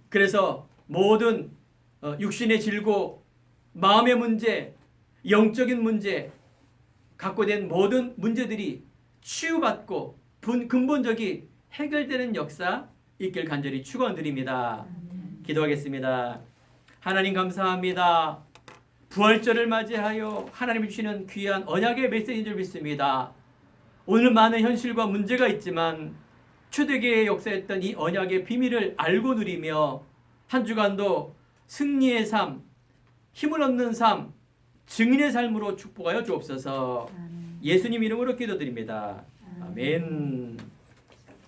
그래서 모든 육신의 질고 마음의 문제, 영적인 문제 갖고 된 모든 문제들이 치유받고 근본적이 해결되는 역사 있길 간절히 축원드립니다. 기도하겠습니다. 하나님 감사합니다. 부활절을 맞이하여 하나님이 주시는 귀한 언약의 메시지인 줄 믿습니다. 오늘 많은 현실과 문제가 있지만 초대교회에 역사했던 이 언약의 비밀을 알고 누리며 한 주간도 승리의 삶, 힘을 얻는 삶, 증인의 삶으로 축복하여 주옵소서. 예수님 이름으로 기도드립니다. 아멘.